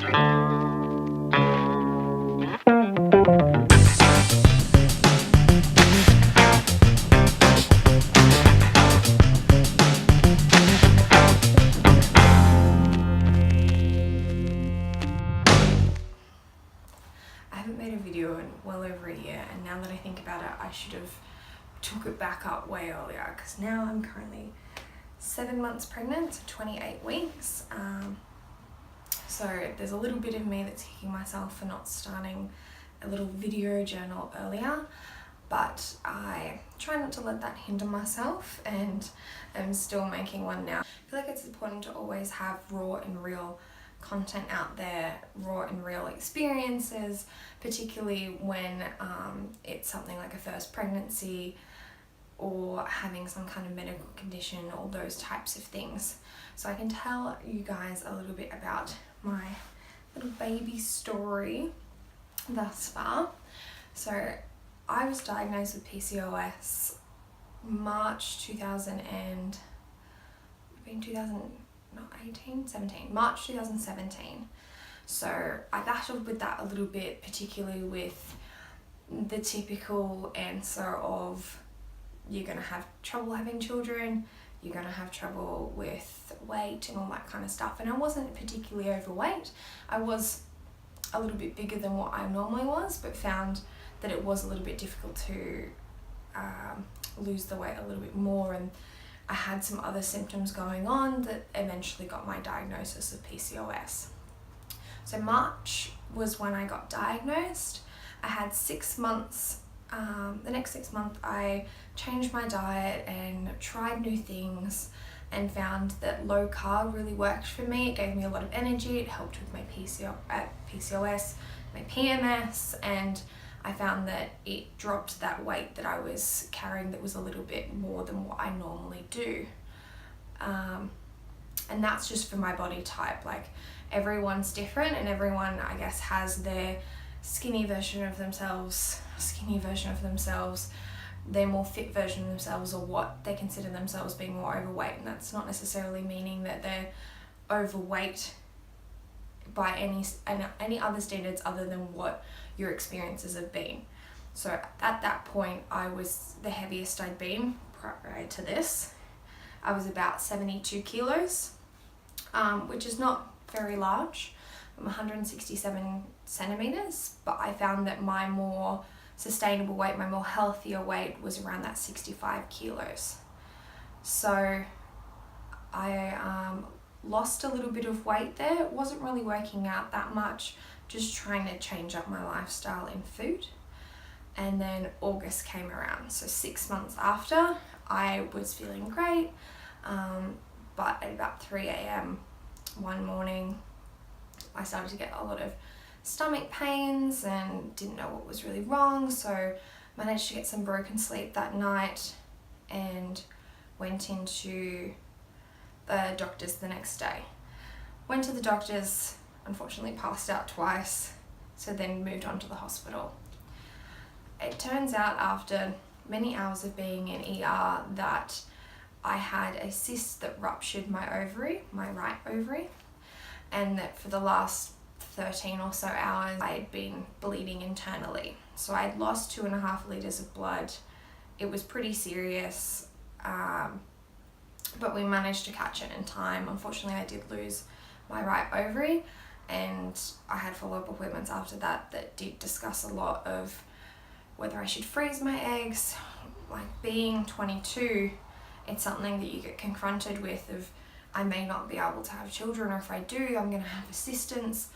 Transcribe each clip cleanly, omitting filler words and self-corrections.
Made a video in well over a year, and now that I think about it, I should have took it back up way earlier, because now I'm currently 7 months pregnant, so 28 weeks. So there's a little bit of me that's kicking myself for not starting a little video journal earlier, but I try not to let that hinder myself, and I'm still making one now. I feel like it's important to always have raw and real content out there, raw and real experiences, particularly when it's something like a first pregnancy or having some kind of medical condition, or those types of things. So I can tell you guys a little bit about my little baby story thus far. So I was diagnosed with PCOS March 2017. So I battled with that a little bit, particularly with the typical answer of you're going to have trouble having children, you're going to have trouble with weight and all that kind of stuff. And I wasn't particularly overweight. I was a little bit bigger than what I normally was, but found that it was a little bit difficult to lose the weight a little bit more, and I had some other symptoms going on that eventually got my diagnosis of PCOS. So March was when I got diagnosed. I had 6 months. The next 6 months I changed my diet and tried new things, and found that low carb really worked for me. It gave me a lot of energy. It helped with my PCOS, my PMS, and I found that it dropped that weight that I was carrying that was a little bit more than what I normally do. And that's just for my body type. Like, everyone's different, and everyone, I guess, has their skinny version of themselves, their more fit version of themselves, or what they consider themselves being more overweight. And that's not necessarily meaning that they're overweight by any other standards other than what your experiences have been. So at that point, I was the heaviest I'd been prior to this. I was about 72 kilos, which is not very large. I'm 167 centimeters, but I found that my more sustainable weight, my more healthier weight, was around that 65 kilos. So I lost a little bit of weight there. It wasn't really working out that much, just trying to change up my lifestyle in food. And then August came around. So 6 months after, I was feeling great, but at about 3 a.m. one morning, I started to get a lot of stomach pains and didn't know what was really wrong. So managed to get some broken sleep that night and went into the doctors the next day. Went to the doctors, unfortunately passed out twice, so then moved on to the hospital. It turns out after many hours of being in ER that I had a cyst that ruptured my ovary, my right ovary, and that for the last 13 or so hours I had been bleeding internally. So I had lost 2.5 liters of blood. It was pretty serious, but we managed to catch it in time. Unfortunately, I did lose my right ovary, and I had follow-up appointments after that did discuss a lot of whether I should freeze my eggs. Like, being 22, it's something that you get confronted with of, I may not be able to have children, or if I do, I'm going to have assistance.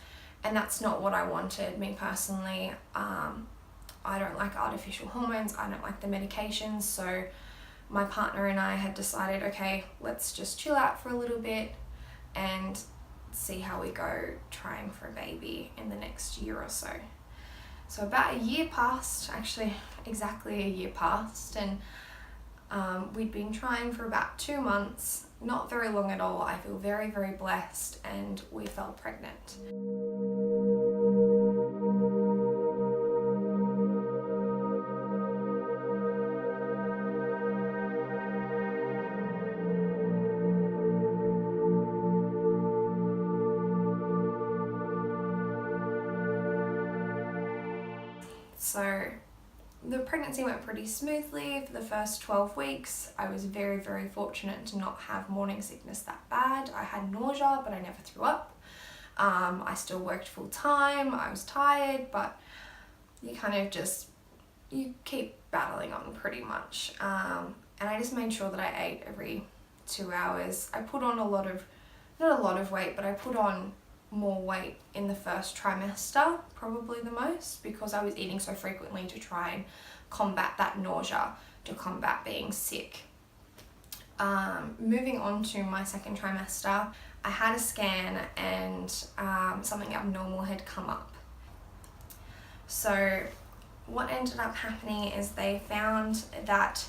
And that's not what I wanted. Me personally, I don't like artificial hormones, I don't like the medications, so my partner and I had decided, okay, let's just chill out for a little bit and see how we go trying for a baby in the next year or so. So about a year passed, actually exactly a year passed, and we'd been trying for about 2 months, not very long at all. I feel very, very blessed, and we fell pregnant. So the pregnancy went pretty smoothly for the first 12 weeks. I was very, very fortunate to not have morning sickness that bad. I had nausea, but I never threw up. I still worked full time. I was tired, but you kind of just, you keep battling on pretty much. And I just made sure that I ate every 2 hours. I put on not a lot of weight, but I put on more weight in the first trimester, probably the most, because I was eating so frequently to try and combat that nausea, to combat being sick. Moving on to my second trimester, I had a scan and something abnormal had come up. So what ended up happening is they found that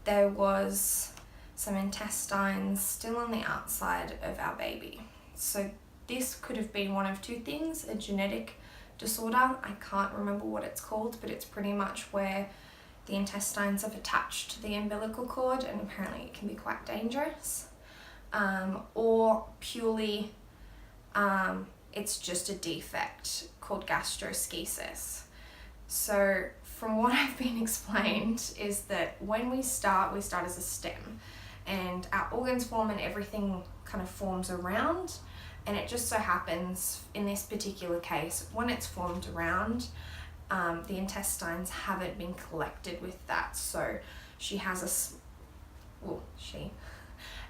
there was some intestines still on the outside of our baby. So this could have been one of two things: a genetic disorder, I can't remember what it's called, but it's pretty much where the intestines have attached to the umbilical cord, and apparently it can be quite dangerous. Or purely it's just a defect called gastroschisis. So from what I've been explained is that when we start as a stem, and our organs form and everything kind of forms around, and it just so happens in this particular case, when it's formed around, the intestines haven't been collected with that. So she has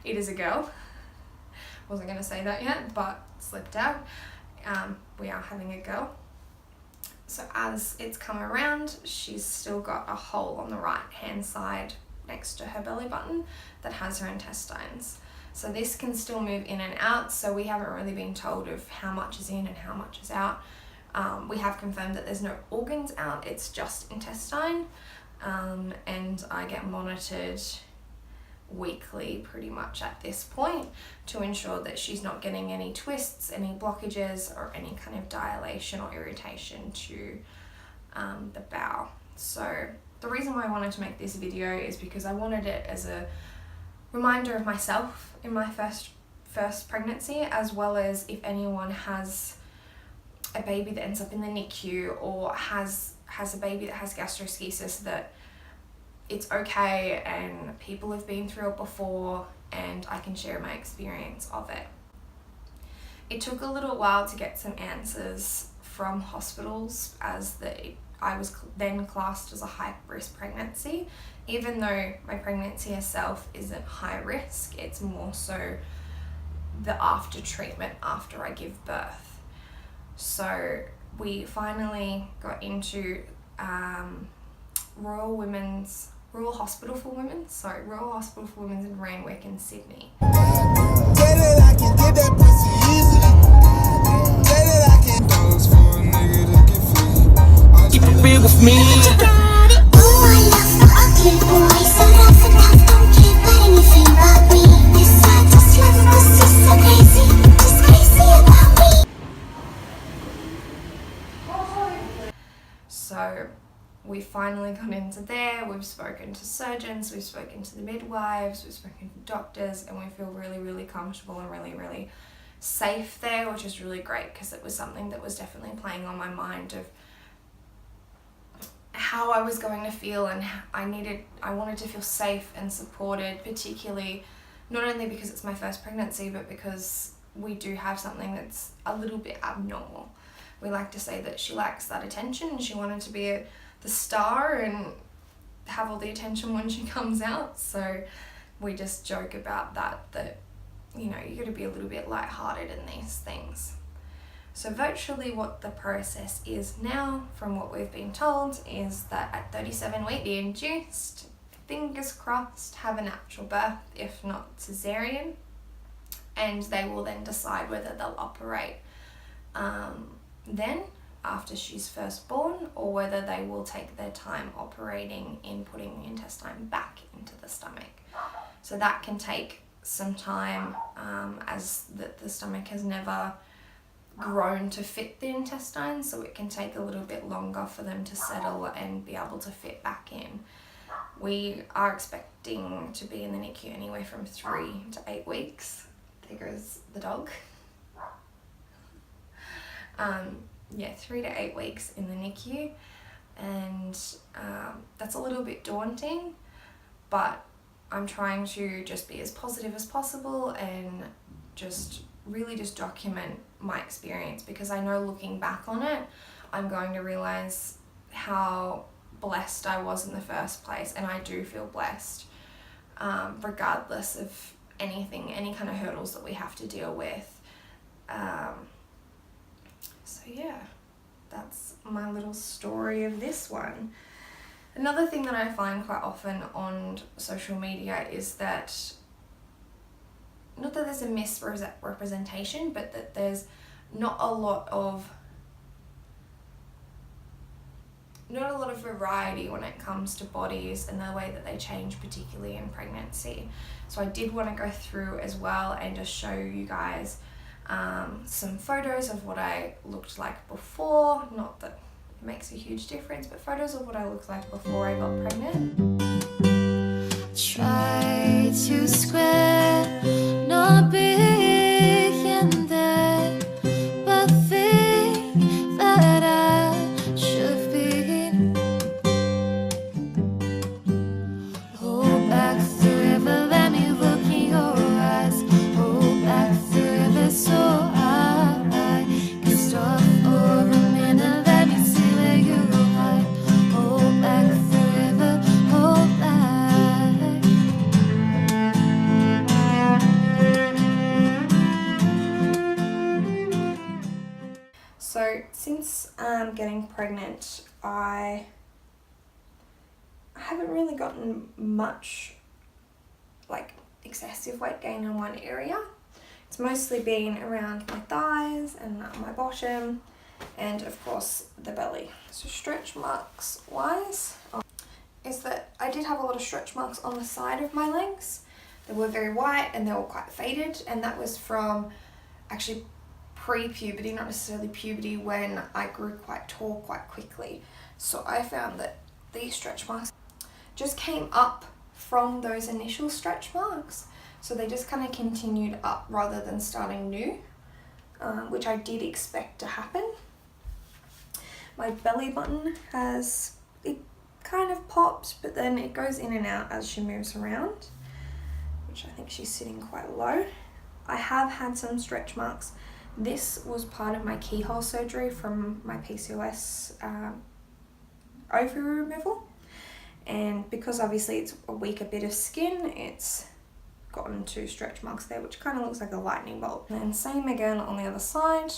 it is a girl. Wasn't going to say that yet, but slipped out. We are having a girl. So as it's come around, she's still got a hole on the right hand side next to her belly button that has her intestines. So this can still move in and out, so we haven't really been told of how much is in and how much is out. We have confirmed that there's no organs out, it's just intestine, and I get monitored weekly pretty much at this point to ensure that she's not getting any twists, any blockages, or any kind of dilation or irritation to the bowel. So the reason why I wanted to make this video is because I wanted it as a reminder of myself in my first pregnancy, as well as if anyone has a baby that ends up in the NICU or has a baby that has gastroschisis, that it's okay and people have been through it before, and I can share my experience of it. It took a little while to get some answers from hospitals, as I was then classed as a high risk pregnancy, even though my pregnancy itself isn't high risk. It's more so the after treatment after I give birth. So we finally got into Royal Hospital for Women's in Randwick in Sydney. Keep it real with me. So we finally got into there. We've spoken to surgeons, we've spoken to the midwives, we've spoken to doctors, and we feel really, really comfortable and really, really safe there, which is really great, because it was something that was definitely playing on my mind of how I was going to feel, and I wanted to feel safe and supported, particularly not only because it's my first pregnancy, but because we do have something that's a little bit abnormal. We like to say that she lacks that attention, and she wanted to be the star and have all the attention when she comes out. So we just joke about that you know, you got to be a little bit lighthearted in these things. So virtually what the process is now, from what we've been told, is that at 37 weeks, be induced, fingers crossed, have a natural birth, if not cesarean, and they will then decide whether they'll operate then after she's first born, or whether they will take their time operating in putting the intestine back into the stomach. So that can take some time, as the stomach has never grown to fit the intestine, so it can take a little bit longer for them to settle and be able to fit back in. We are expecting to be in the NICU anywhere from 3 to 8 weeks. There goes the dog. 3 to 8 weeks in the NICU, and that's a little bit daunting, but I'm trying to just be as positive as possible and just really just document my experience, because I know looking back on it, I'm going to realize how blessed I was in the first place, and I do feel blessed regardless of anything, any kind of hurdles that we have to deal with. So yeah, that's my little story of this one. Another thing that I find quite often on social media is that, not that there's a misrepresentation, but that there's not a lot of variety when it comes to bodies and the way that they change, particularly in pregnancy. So I did want to go through as well and just show you guys some photos of what I looked like before. Not that it makes a huge difference, but photos of what I looked like before I got pregnant. Try to square, not being there, but think that I should be. Hold back the river, let me look in your eyes. Hold back the river so I can stop for a minute, let me see where you hide. Hold back the river, hold back. So since getting pregnant, I haven't really gotten much like excessive weight gain in one area. It's mostly been around my thighs and my bottom, and of course the belly. So stretch marks wise, is that I did have a lot of stretch marks on the side of my legs. They were very white and they were quite faded, and that was from actually pre-puberty, not necessarily puberty, when I grew quite tall quite quickly. So I found that these stretch marks just came up from those initial stretch marks. So they just kind of continued up rather than starting new, which I did expect to happen. My belly button it kind of pops, but then it goes in and out as she moves around, which I think she's sitting quite low. I have had some stretch marks. This was part of my keyhole surgery from my PCOS ovary removal, and because obviously it's a weaker bit of skin, it's gotten 2 stretch marks there, which kind of looks like a lightning bolt. And then same again on the other side.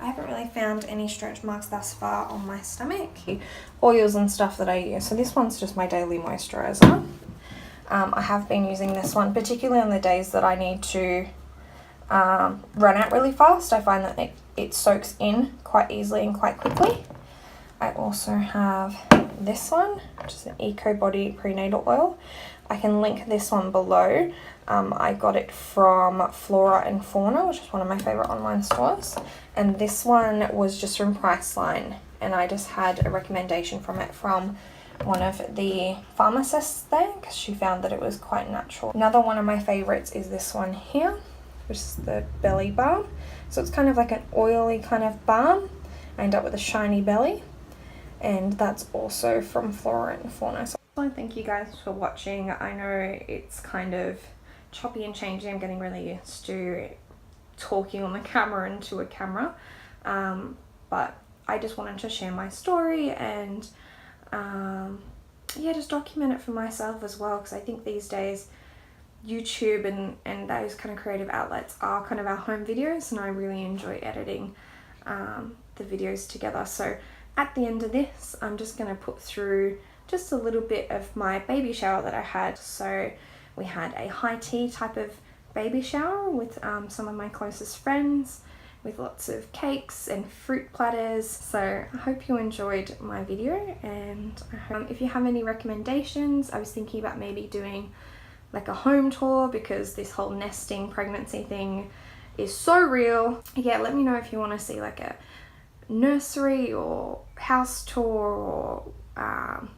I haven't really found any stretch marks thus far on my stomach. Oils and stuff that I use. So this one's just my daily moisturizer. I have been using this one, particularly on the days that I need to run out really fast. I find that it soaks in quite easily and quite quickly. I also have this one, which is an Eco Body Prenatal Oil. I can link this one below. I got it from Flora and Fauna, which is one of my favorite online stores. And this one was just from Priceline, and I just had a recommendation from it from one of the pharmacists there, because she found that it was quite natural. Another one of my favorites is this one here, which is the belly balm. So it's kind of like an oily kind of balm. I end up with a shiny belly, and that's also from Flora and Fauna. So thank you guys for watching. I know it's kind of choppy and changing. I'm getting really used to talking on the camera and to a camera, but I just wanted to share my story and yeah, just document it for myself as well, because I think these days YouTube and those kind of creative outlets are kind of our home videos, and I really enjoy editing the videos together. So at the end of this, I'm just going to put through just a little bit of my baby shower that I had. So we had a high tea type of baby shower with some of my closest friends, with lots of cakes and fruit platters. So I hope you enjoyed my video, and I hope if you have any recommendations. I was thinking about maybe doing like a home tour, because this whole nesting pregnancy thing is so real. Yeah, let me know if you want to see like a nursery or house tour, or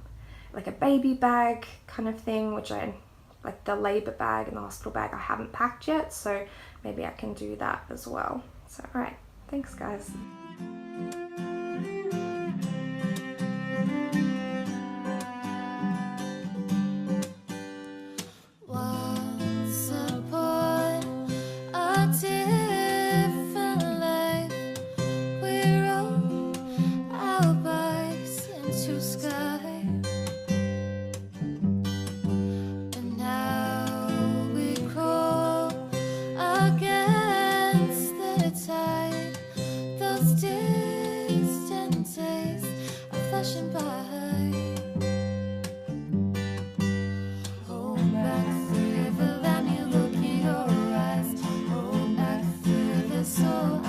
like a baby bag kind of thing, which I like the labour bag and the hospital bag I haven't packed yet, so maybe I can do that as well. So alright, thanks guys. so